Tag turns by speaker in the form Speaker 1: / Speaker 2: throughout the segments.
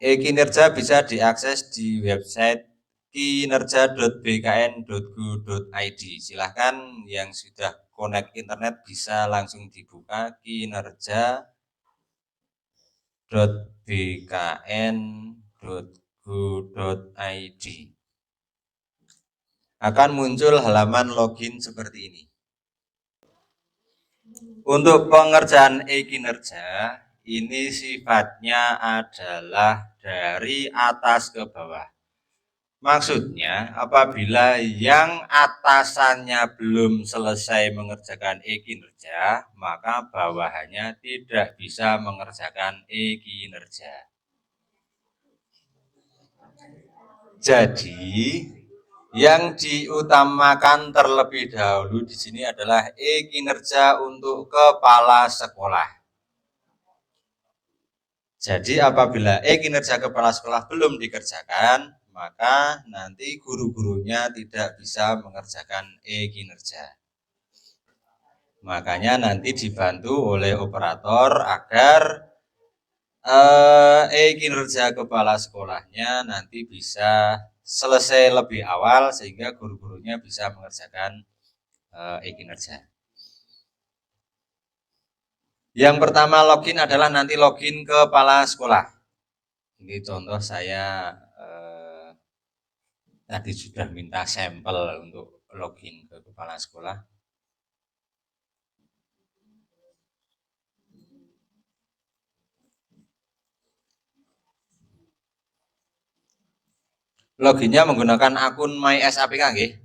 Speaker 1: E-kinerja bisa diakses di website kinerja.bkn.go.id. Silahkan yang sudah connect internet bisa langsung dibuka kinerja.bkn.go.id. Akan muncul halaman login seperti ini. Untuk pengerjaan e-kinerja, ini sifatnya adalah dari atas ke bawah. Maksudnya, apabila yang atasannya belum selesai mengerjakan e-kinerja, maka bawahannya tidak bisa mengerjakan e-kinerja. Jadi, yang diutamakan terlebih dahulu di sini adalah e-kinerja untuk kepala sekolah. Jadi apabila kinerja kepala sekolah belum dikerjakan, maka nanti guru-gurunya tidak bisa mengerjakan kinerja. Makanya nanti dibantu oleh operator agar kinerja kepala sekolahnya nanti bisa selesai lebih awal sehingga guru-gurunya bisa mengerjakan kinerja. Yang pertama login adalah nanti login ke kepala sekolah. Ini contoh saya tadi sudah minta sampel untuk login ke kepala sekolah. Loginnya menggunakan akun MySAPK nggih.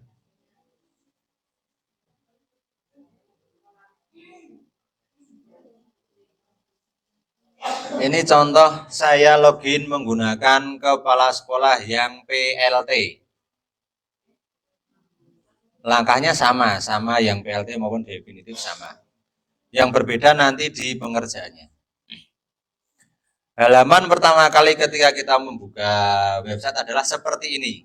Speaker 1: Ini contoh saya login menggunakan kepala sekolah yang PLT. Langkahnya sama yang PLT maupun definitif sama. Yang berbeda nanti di pengerjaannya. Halaman pertama kali ketika kita membuka website adalah seperti ini.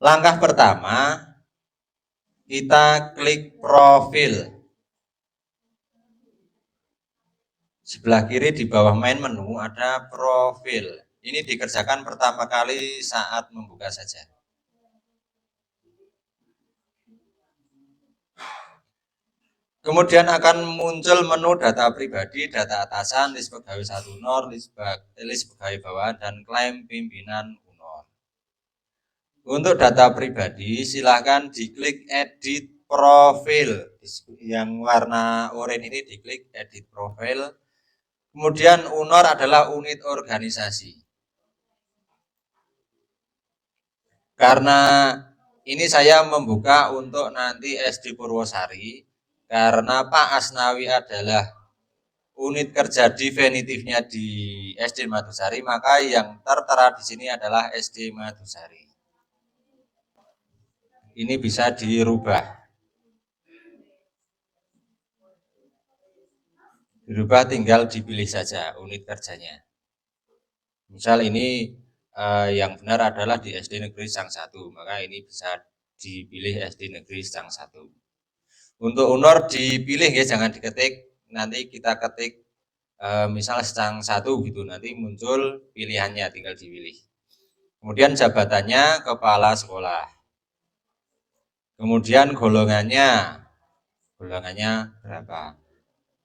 Speaker 1: Langkah pertama, kita klik profil. Sebelah kiri di bawah main menu ada profil. Ini dikerjakan pertama kali saat membuka saja. Kemudian akan muncul menu data pribadi, data atasan, list pegawai 1 UNOR, list pegawai bawahan, dan klaim pimpinan UNOR. Untuk data pribadi, silahkan diklik edit profil. Yang warna oranye ini diklik edit profil. Kemudian UNOR adalah unit organisasi. Karena ini saya membuka untuk nanti SD Purwosari, karena Pak Asnawi adalah unit kerja definitifnya di SD Madusari, maka yang tertera di sini adalah SD Madusari. Ini bisa dirubah. Tinggal dipilih saja unit kerjanya. Misal ini yang benar adalah di SD Negeri Sang 1, maka ini bisa dipilih SD Negeri Sang 1. Untuk UNOR dipilih ya, jangan diketik. Nanti kita ketik misal Sang 1 gitu, nanti muncul pilihannya, tinggal dipilih. Kemudian jabatannya kepala sekolah. Kemudian golongannya berapa.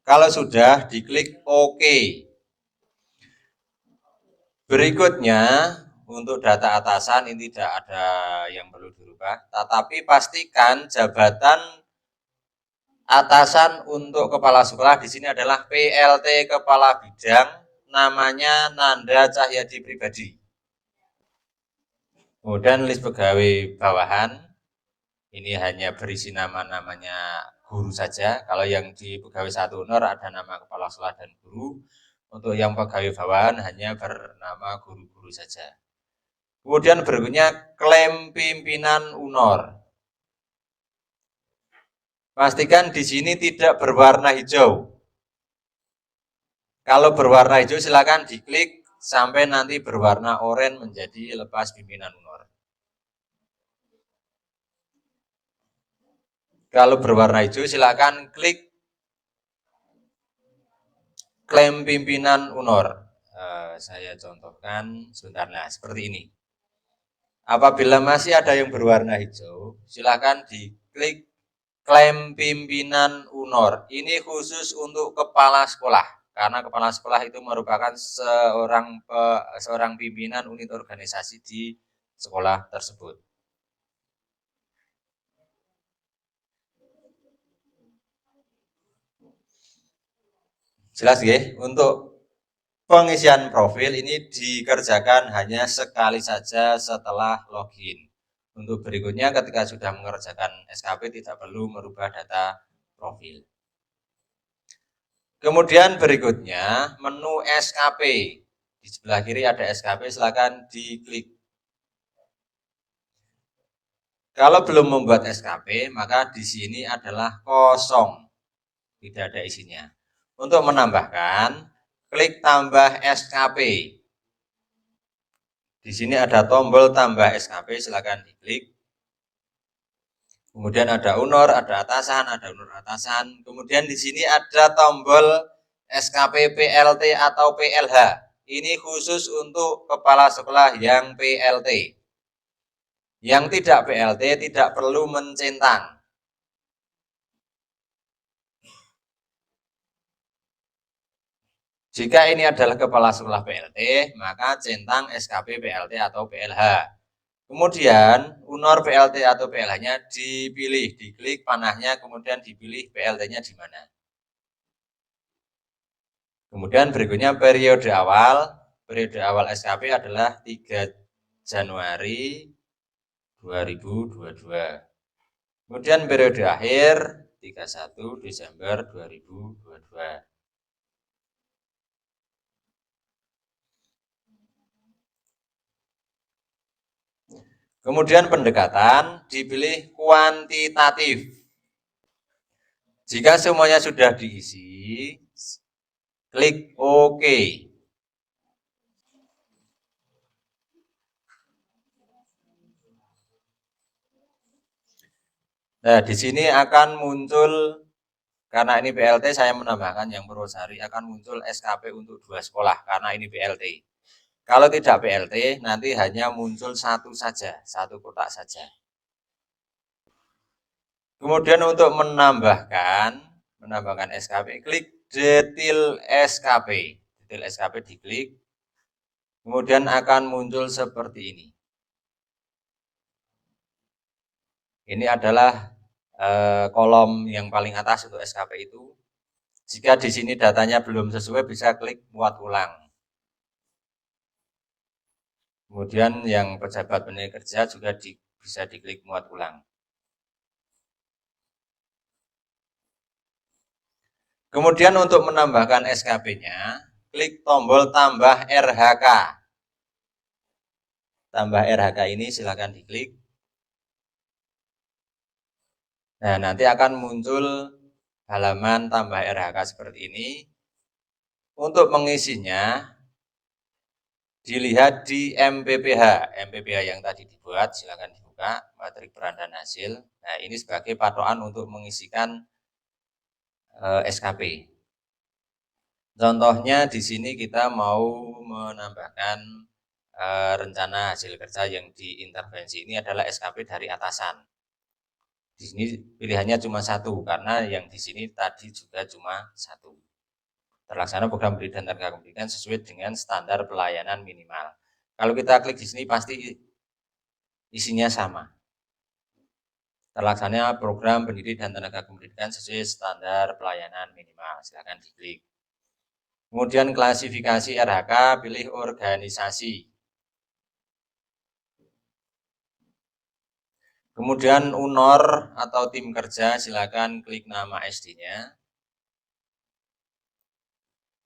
Speaker 1: Kalau sudah, diklik OK. Berikutnya, untuk data atasan ini tidak ada yang perlu dirubah, tetapi pastikan jabatan atasan untuk kepala sekolah di sini adalah PLT Kepala Bidang, namanya Nanda Cahyadi Pribadi. Kemudian list pegawai bawahan, ini hanya berisi nama-namanya guru saja. Kalau yang di pegawai 1 UNOR ada nama kepala sekolah dan guru. Untuk yang pegawai bawahan hanya bernama guru-guru saja. Kemudian berikutnya klaim pimpinan UNOR. Pastikan di sini tidak berwarna hijau. Kalau berwarna hijau silakan diklik sampai nanti berwarna oranye menjadi lepas pimpinan UNOR. Kalau berwarna hijau silakan klik klaim pimpinan UNOR. Saya contohkan sebentar. Nah, seperti ini. Apabila masih ada yang berwarna hijau, silakan diklik klaim pimpinan UNOR. Ini khusus untuk kepala sekolah, karena kepala sekolah itu merupakan seorang pimpinan unit organisasi di sekolah tersebut. Jelas ya, untuk pengisian profil ini dikerjakan hanya sekali saja setelah login. Untuk berikutnya ketika sudah mengerjakan SKP tidak perlu merubah data profil. Kemudian berikutnya menu SKP. Di sebelah kiri ada SKP, silakan diklik. Kalau belum membuat SKP, maka di sini adalah kosong. Tidak ada isinya. Untuk menambahkan, klik tambah SKP. Di sini ada tombol tambah SKP, silakan diklik. Kemudian ada UNOR, ada atasan, ada UNOR atasan. Kemudian di sini ada tombol SKP PLT atau PLH. Ini khusus untuk kepala sekolah yang PLT. Yang tidak PLT tidak perlu mencentang. Jika ini adalah kepala sekolah PLT, maka centang SKP PLT atau PLH. Kemudian UNOR PLT atau PLH-nya dipilih, diklik panahnya, kemudian dipilih PLT-nya di mana. Kemudian berikutnya periode awal. Periode awal SKP adalah 3 Januari 2022. Kemudian periode akhir 31 Desember 2022. Kemudian pendekatan dipilih kuantitatif. Jika semuanya sudah diisi, klik OK. Nah, di sini akan muncul, karena ini PLT saya menambahkan yang Purwosari, akan muncul SKP untuk 2 sekolah karena ini PLT. Kalau tidak PLT, nanti hanya muncul satu saja, satu kotak saja. Kemudian untuk menambahkan SKP, klik detail SKP. Detail SKP diklik, kemudian akan muncul seperti ini. Ini adalah kolom yang paling atas untuk SKP itu. Jika di sini datanya belum sesuai, bisa klik muat ulang. Kemudian yang pejabat penyelenggaraan kerja juga bisa diklik muat ulang. Kemudian untuk menambahkan SKP-nya, klik tombol tambah RHK. Tambah RHK ini silakan diklik. Nah, nanti akan muncul halaman tambah RHK seperti ini. Untuk mengisinya, dilihat di MPPH. MPPH yang tadi dibuat, silakan dibuka, materi peran dan hasil. Nah, ini sebagai patokan untuk mengisikan SKP. Contohnya di sini kita mau menambahkan rencana hasil kerja yang diintervensi. Ini adalah SKP dari atasan. Di sini pilihannya cuma satu karena yang di sini tadi juga cuma satu. Terlaksana program pendidikan dan tenaga pendidikan sesuai dengan standar pelayanan minimal. Kalau kita klik di sini pasti isinya sama. Terlaksana program pendidikan dan tenaga pendidikan sesuai standar pelayanan minimal. Silakan diklik. Kemudian klasifikasi RHK, pilih organisasi. Kemudian UNOR atau tim kerja, silakan klik nama SD-nya.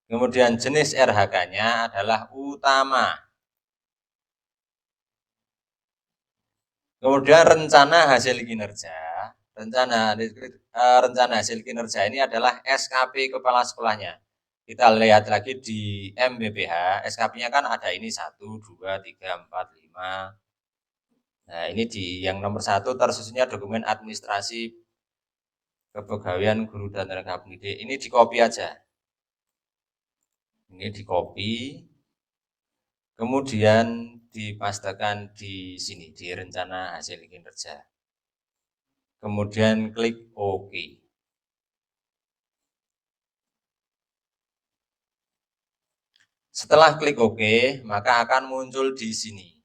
Speaker 1: Kemudian jenis RHK-nya adalah utama. Kemudian rencana hasil kinerja. Rencana hasil kinerja ini adalah SKP kepala sekolahnya. Kita lihat lagi di MBPH, SKP-nya kan ada ini 1, 2, 3, 4, 5. Nah, ini di yang nomor 1 tersusunnya dokumen administrasi kepegawaian guru dan tenaga pendidik. Ini di copy aja. Ini di copy, kemudian dipastekan di sini di rencana hasil kinerja. Kemudian klik OK. Setelah klik OK, maka akan muncul di sini.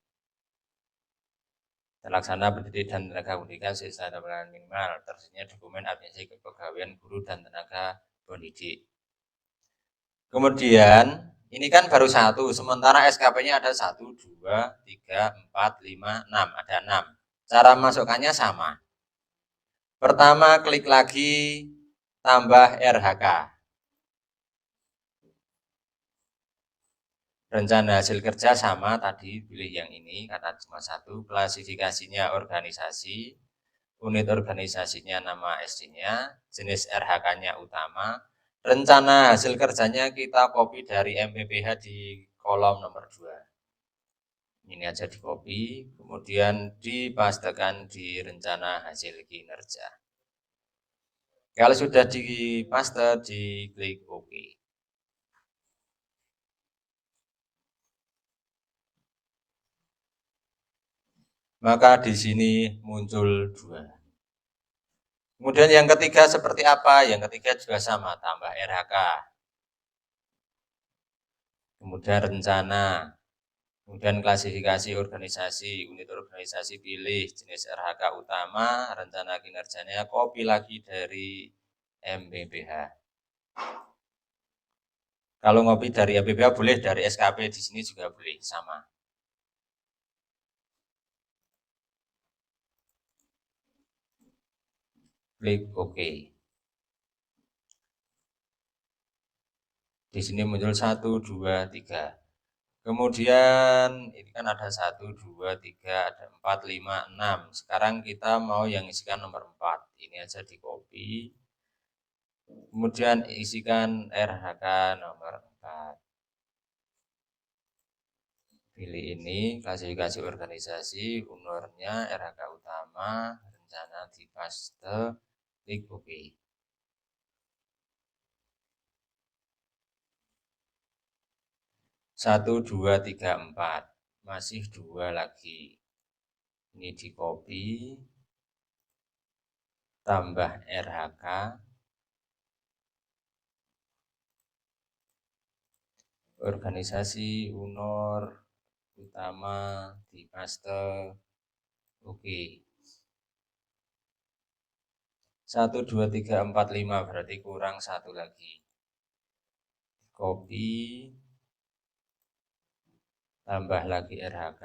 Speaker 1: Terlaksana pendidik dan tenaga pendidikan secara minimal, tersedia dokumen absensi kepegawaian guru dan tenaga pendidik. Kemudian ini kan baru satu, sementara SKP-nya ada 1, 2, 3, 4, 5, 6, ada 6. Cara masukkannya sama. Pertama klik lagi tambah RHK. Rencana hasil kerja sama tadi, pilih yang ini karena cuma satu. Klasifikasinya organisasi, unit organisasinya nama SD-nya, jenis RHK-nya utama. Rencana hasil kerjanya kita copy dari MPPH di kolom nomor 2. Ini aja di copy, kemudian dipastekan di rencana hasil kinerja. Kalau sudah dipaste, diklik OK. Maka di sini muncul 2. Kemudian yang ketiga seperti apa? Yang ketiga juga sama, tambah RHK. Kemudian rencana. Kemudian klasifikasi organisasi, unit organisasi pilih, jenis RHK utama, rencana kinerjanya copy lagi dari MPPH. Kalau ngopi dari MPPH boleh, dari SKP di sini juga boleh, sama. Klik OK. Di sini muncul 1, 2, 3. Kemudian ini kan ada 1, 2, 3, ada 4, 5, 6. Sekarang kita mau yang isikan nomor 4. Ini aja di copy. Kemudian isikan RHK nomor 4. Pilih ini, klasifikasi organisasi, honornya, RHK utama, rencana dipaste, klik OK. 1, 2, 3, 4. Masih 2 lagi. Ini di copy, tambah RHK, organisasi, honor, utama, dipaste, oke. 1, 2, 3, 4, 5 berarti kurang 1 lagi. Copy, tambah lagi RHK.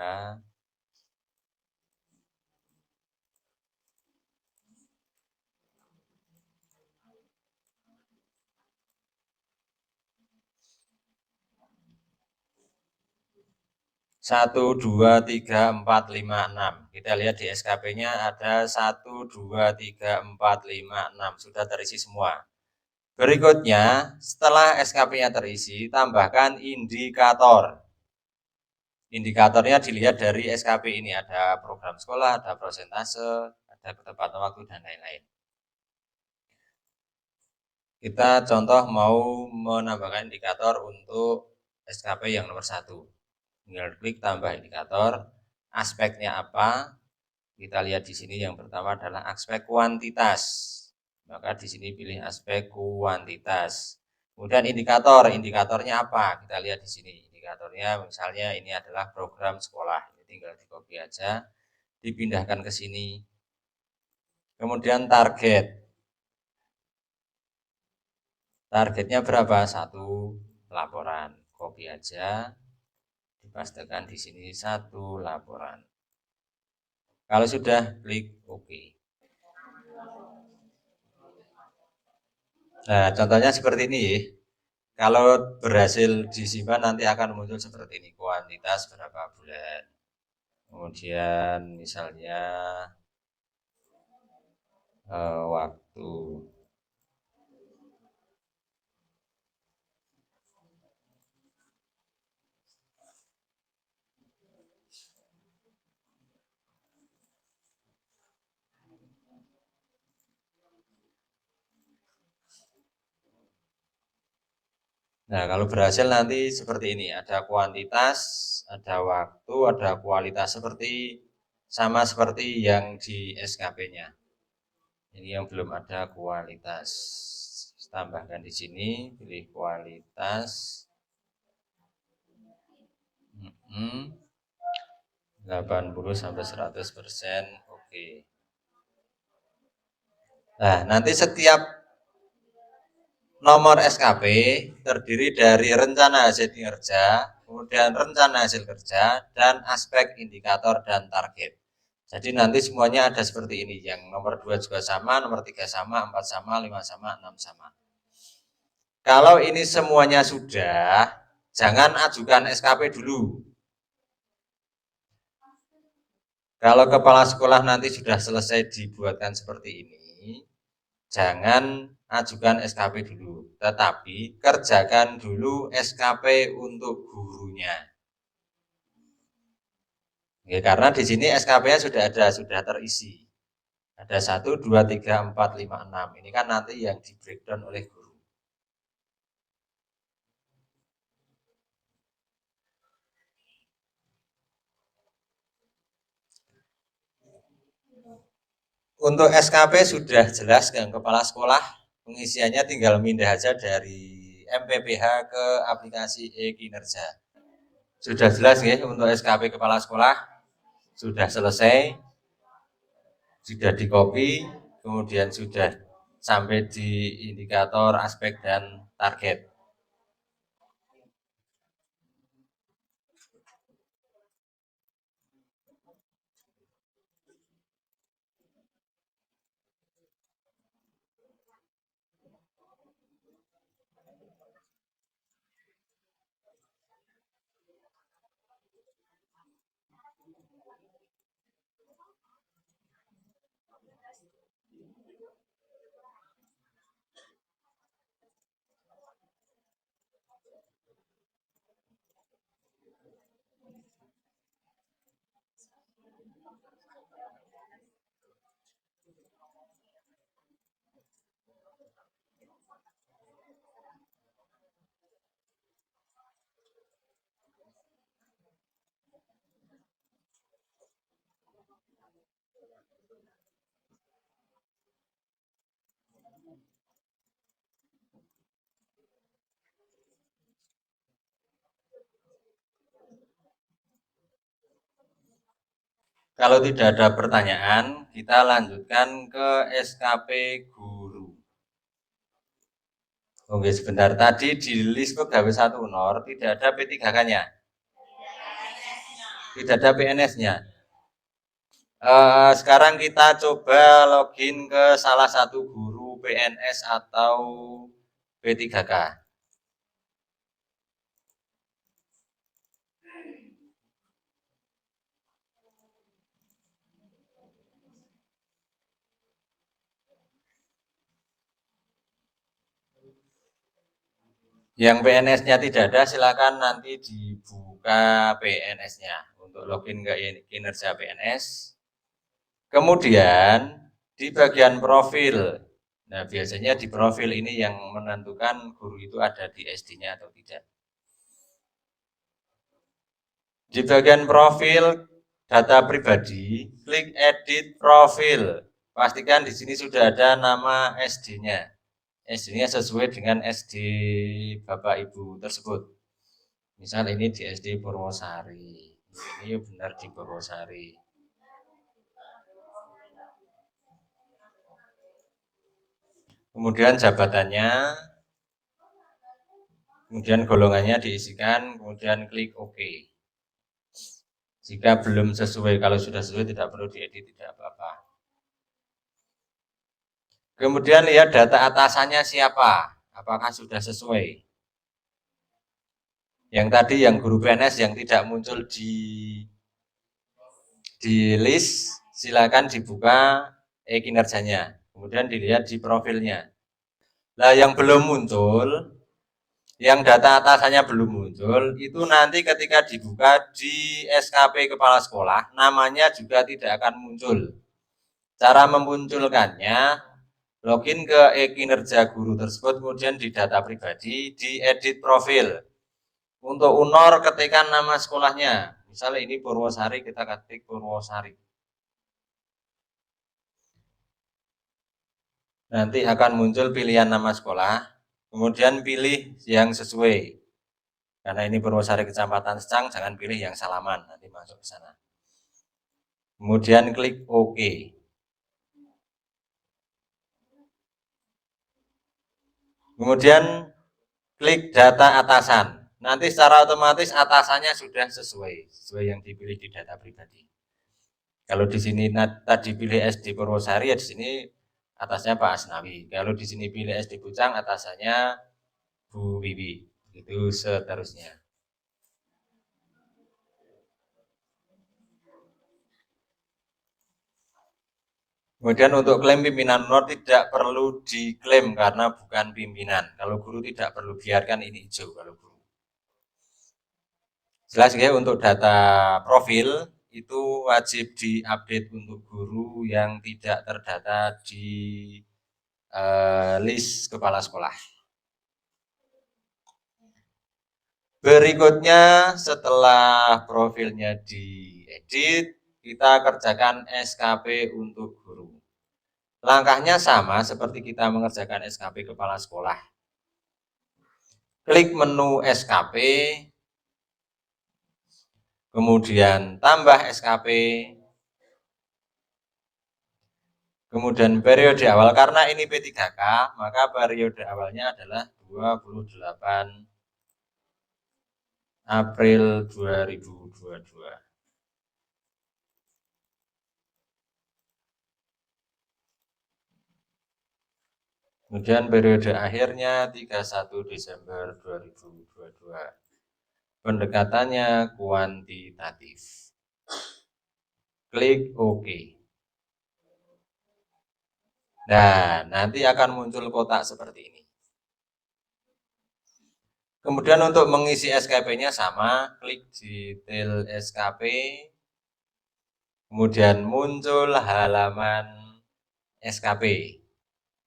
Speaker 1: Satu, 2, 3, 4, 5, 6. Kita lihat di SKP-nya ada 1, 2, 3, 4, 5, 6. Sudah terisi semua. Berikutnya, setelah SKP-nya terisi, tambahkan indikator. Indikatornya dilihat dari SKP ini. Ada program sekolah, ada persentase, ada ketepatan waktu, dan lain-lain. Kita contoh mau menambahkan indikator untuk SKP yang nomor 1. Tinggal klik tambah indikator. Aspeknya apa? Kita lihat di sini yang pertama adalah aspek kuantitas. Maka di sini pilih aspek kuantitas. Kemudian indikator, indikatornya apa? Kita lihat di sini. Indikatornya misalnya ini adalah program sekolah. Ini tinggal di copy aja, dipindahkan ke sini. Kemudian target. Targetnya berapa? 1 laporan. Copy aja, dipastikan di sini 1 laporan. Kalau sudah, klik OK. Nah, contohnya seperti ini ya. Kalau berhasil disimpan nanti akan muncul seperti ini. Kuantitas berapa bulan. Kemudian misalnya waktu. Nah, kalau berhasil nanti seperti ini, ada kuantitas, ada waktu, ada kualitas sama seperti yang di SKP-nya. Ini yang belum ada kualitas. Tambahkan di sini, pilih kualitas. 80 sampai 100%. Oke. Nah, nanti setiap nomor SKP terdiri dari rencana hasil kinerja, kemudian rencana hasil kerja, dan aspek indikator dan target. Jadi nanti semuanya ada seperti ini, yang nomor 2 juga sama, nomor 3 sama, 4 sama, 5 sama, 6 sama. Kalau ini semuanya sudah, jangan ajukan SKP dulu. Kalau kepala sekolah nanti sudah selesai dibuatkan seperti ini, jangan ajukan SKP dulu, tetapi kerjakan dulu SKP untuk gurunya. Ya, karena di sini SKP-nya sudah terisi. Ada 1, 2, 3, 4, 5, 6. Ini kan nanti yang di breakdown oleh guru. Untuk SKP sudah jelas dengan kepala sekolah, pengisiannya tinggal pindah aja dari MPPH ke aplikasi e-kinerja. Sudah jelas ya untuk SKP kepala sekolah, sudah selesai, sudah di copy, kemudian sudah sampai di indikator, aspek, dan target. Kalau tidak ada pertanyaan, kita lanjutkan ke SKP guru. Oke, sebentar. Tadi di list pegawai 1 Unor tidak ada P3K-nya. Tidak ada PNS-nya. Sekarang kita coba login ke salah satu guru PNS atau P3K. Yang PNS-nya tidak ada, silakan nanti dibuka PNS-nya untuk login ke kinerja PNS. Kemudian di bagian profil, nah biasanya di profil ini yang menentukan guru itu ada di SD-nya atau tidak. Di bagian profil data pribadi, klik edit profil. Pastikan di sini sudah ada nama SD-nya. SD-nya sesuai dengan SD Bapak Ibu tersebut. Misal ini di SD Purwosari. Ini benar di Purwosari. Kemudian jabatannya, kemudian golongannya diisikan, kemudian klik OK. Jika belum sesuai, kalau sudah sesuai tidak perlu diedit, tidak apa-apa. Kemudian lihat data atasannya siapa, apakah sudah sesuai. Yang tadi yang guru PNS yang tidak muncul di list, silakan dibuka kinerjanya. Kemudian dilihat di profilnya. Nah, yang belum muncul, yang data atasannya belum muncul, itu nanti ketika dibuka di SKP kepala sekolah, namanya juga tidak akan muncul. Cara memunculkannya, Login ke e-kinerja guru tersebut, kemudian di data pribadi, di edit profil. Untuk UNOR ketikkan nama sekolahnya. Misalnya ini Purwosari, kita ketik Purwosari. Nanti akan muncul pilihan nama sekolah, kemudian pilih yang sesuai. Karena ini Purwosari Kecamatan Secang, jangan pilih yang Salaman, nanti masuk ke sana. Kemudian klik OK. Kemudian klik data atasan. Nanti secara otomatis atasannya sudah sesuai yang dipilih di data pribadi. Kalau di sini tadi pilih SD Purwosari, ya di sini atasnya Pak Asnawi. Kalau di sini pilih SD Pucang, atasannya Bu Wiwi. Itu seterusnya. Kemudian untuk klaim pimpinan UNOR tidak perlu diklaim karena bukan pimpinan. Kalau guru tidak perlu, biarkan ini hijau kalau guru. Jelas ya, untuk data profil itu wajib diupdate untuk guru yang tidak terdata di list kepala sekolah. Berikutnya setelah profilnya diedit, kita kerjakan SKP untuk guru. Langkahnya sama seperti kita mengerjakan SKP kepala sekolah. Klik menu SKP, kemudian tambah SKP, kemudian periode awal. Karena ini P3K, maka periode awalnya adalah 28 April 2022. Kemudian periode akhirnya 31 Desember 2022. Pendekatannya kuantitatif. Klik OK. Nah, nanti akan muncul kotak seperti ini. Kemudian untuk mengisi SKP-nya sama, klik detail SKP. Kemudian muncul halaman SKP.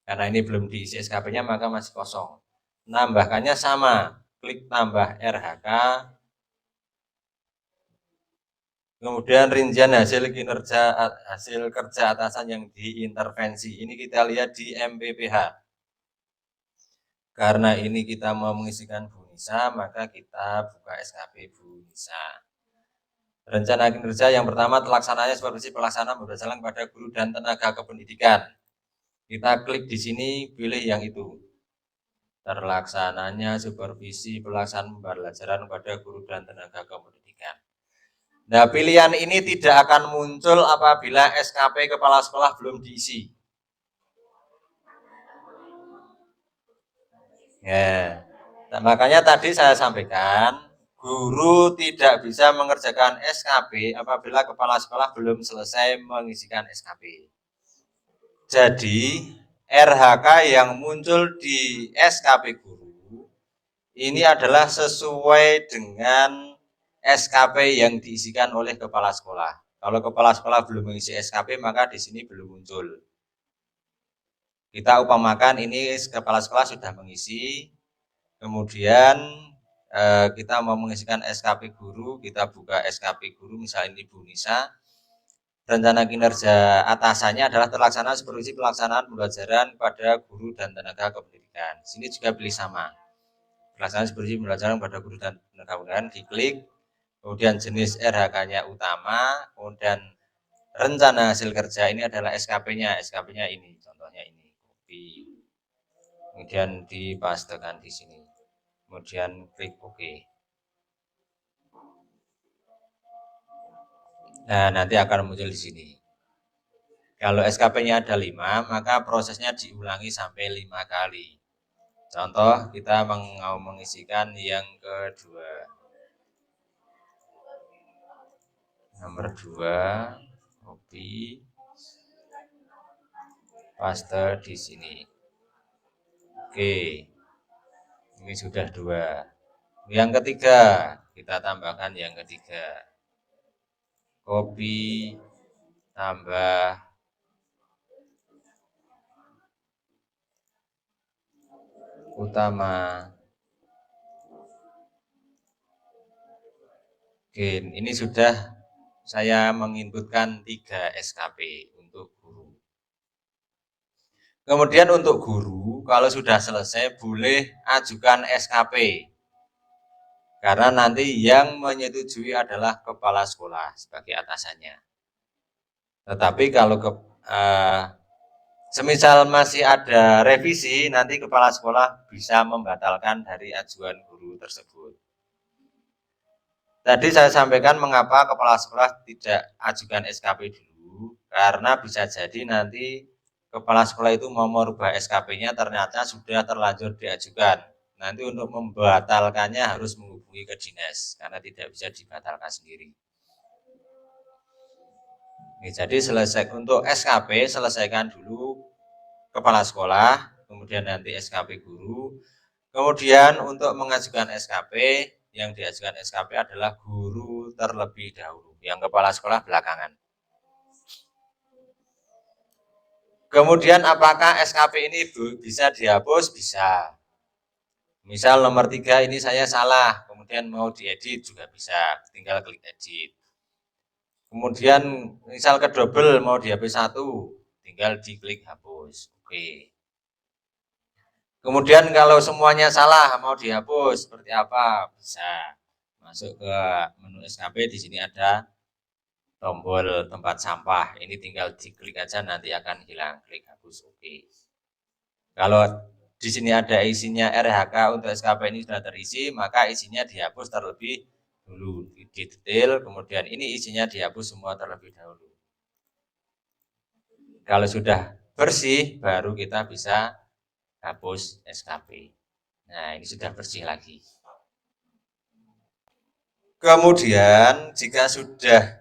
Speaker 1: Karena ini belum diisi SKP-nya, maka masih kosong. Nambahkannya sama, klik tambah RHK. Kemudian rincian hasil kerja atasan yang diintervensi. Ini kita lihat di MPPH. Karena ini kita mau mengisikan Bu Nisa, maka kita buka SKP Bu Nisa. Rencana kinerja yang pertama, terlaksananya supervisi pelaksanaan berdasarkan pada guru dan tenaga kependidikan. Kita klik di sini, pilih yang itu. Terlaksananya supervisi pelaksanaan pembelajaran pada guru dan tenaga kependidikan. Nah, pilihan ini tidak akan muncul apabila SKP kepala sekolah belum diisi. Ya, nah, makanya tadi saya sampaikan, guru tidak bisa mengerjakan SKP apabila kepala sekolah belum selesai mengisikan SKP. Jadi, RHK yang muncul di SKP guru ini adalah sesuai dengan SKP yang diisikan oleh kepala sekolah. Kalau kepala sekolah belum mengisi SKP, maka di sini belum muncul. Kita upamakan ini kepala sekolah sudah mengisi, kemudian kita mau mengisikan SKP guru, kita buka SKP guru, misalnya ini Bu Nisa. Rencana kinerja atasannya adalah terlaksana supervisi pelaksanaan pembelajaran pada guru dan tenaga kependidikan. Sini juga pilih sama. Pelaksanaan supervisi pembelajaran pada guru dan tenaga kependidikan, diklik. Kemudian jenis RHK-nya utama, kemudian rencana hasil kerja ini adalah SKP-nya. SKP-nya ini, contohnya ini, kopi. Kemudian dipastekan di sini. Kemudian klik OK. Nah, nanti akan muncul di sini. Kalau SKP-nya ada 5, maka prosesnya diulangi sampai 5 kali. Contoh, kita mau mengisikan yang kedua. Nomor 2, kopi, paste di sini. Oke, ini sudah 2. Yang ketiga, kita tambahkan yang ketiga. Kopi tambah utama. Oke, ini sudah saya menginputkan 3 SKP untuk guru. Kemudian untuk guru, kalau sudah selesai boleh ajukan SKP. Karena nanti yang menyetujui adalah kepala sekolah sebagai atasannya. Tetapi kalau semisal masih ada revisi, nanti kepala sekolah bisa membatalkan dari ajuan guru tersebut. Tadi saya sampaikan mengapa kepala sekolah tidak ajukan SKP dulu, karena bisa jadi nanti kepala sekolah itu mau merubah SKP-nya ternyata sudah terlanjur diajukan. Nanti untuk membatalkannya harus menghubungi ke dinas, karena tidak bisa dibatalkan sendiri. Jadi selesai untuk SKP, selesaikan dulu kepala sekolah, kemudian nanti SKP guru. Kemudian untuk mengajukan SKP, yang diajukan SKP adalah guru terlebih dahulu, yang kepala sekolah belakangan. Kemudian apakah SKP ini bisa dihapus? Bisa. Misal nomor 3 ini saya salah, kemudian mau diedit juga bisa, tinggal klik edit. Kemudian misal ke double mau dihapus 1, tinggal diklik hapus. Oke. Kemudian kalau semuanya salah mau dihapus seperti apa? Bisa masuk ke menu SKP, di sini ada tombol tempat sampah. Ini tinggal diklik aja nanti akan hilang. Klik hapus. Oke. Kalau di sini ada isinya RHK untuk SKP ini sudah terisi, maka isinya dihapus terlebih dulu. Di detail, kemudian ini isinya dihapus semua terlebih dahulu. Kalau sudah bersih, baru kita bisa hapus SKP. Nah, ini sudah bersih lagi. Kemudian jika sudah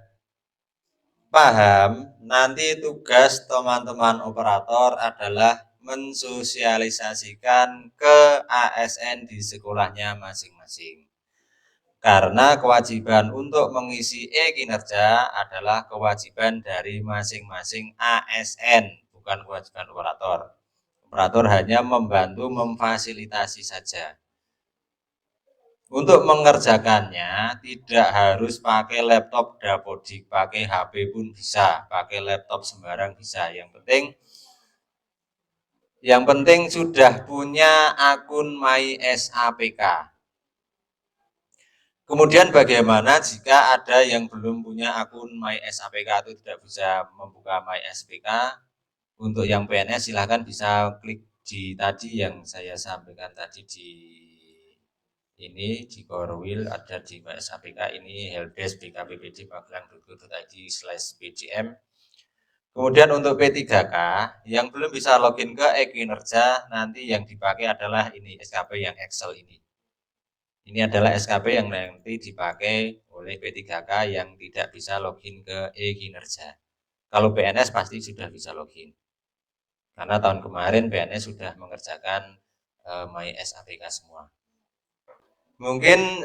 Speaker 1: paham, nanti tugas teman-teman operator adalah mensosialisasikan ke ASN di sekolahnya masing-masing. Karena kewajiban untuk mengisi e-kinerja adalah kewajiban dari masing-masing ASN, bukan kewajiban operator. Operator hanya membantu memfasilitasi saja. Untuk mengerjakannya tidak harus pakai laptop dapodik, pakai HP pun bisa, pakai laptop sembarang bisa. Yang penting sudah punya akun MySAPK. Kemudian bagaimana jika ada yang belum punya akun MySAPK atau tidak bisa membuka MySAPK? Untuk yang PNS silahkan bisa klik di tadi yang saya sampaikan tadi di Korwil, ada di MySAPK ini helpdesk bkppd magelang.go.id/pjm. Kemudian untuk P3K yang belum bisa login ke e-kinerja, nanti yang dipakai adalah ini SKP yang Excel ini. Ini adalah SKP yang nanti dipakai oleh P3K yang tidak bisa login ke e-kinerja. Kalau PNS pasti sudah bisa login. Karena tahun kemarin PNS sudah mengerjakan MySAPK semua. Mungkin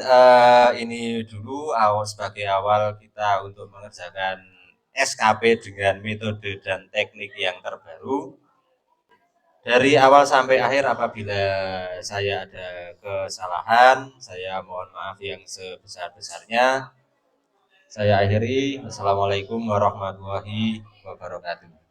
Speaker 1: ini dulu sebagai awal kita untuk mengerjakan SKP dengan metode dan teknik yang terbaru. Dari awal sampai akhir apabila saya ada kesalahan, saya mohon maaf yang sebesar-besarnya. Saya akhiri. Wassalamualaikum warahmatullahi wabarakatuh.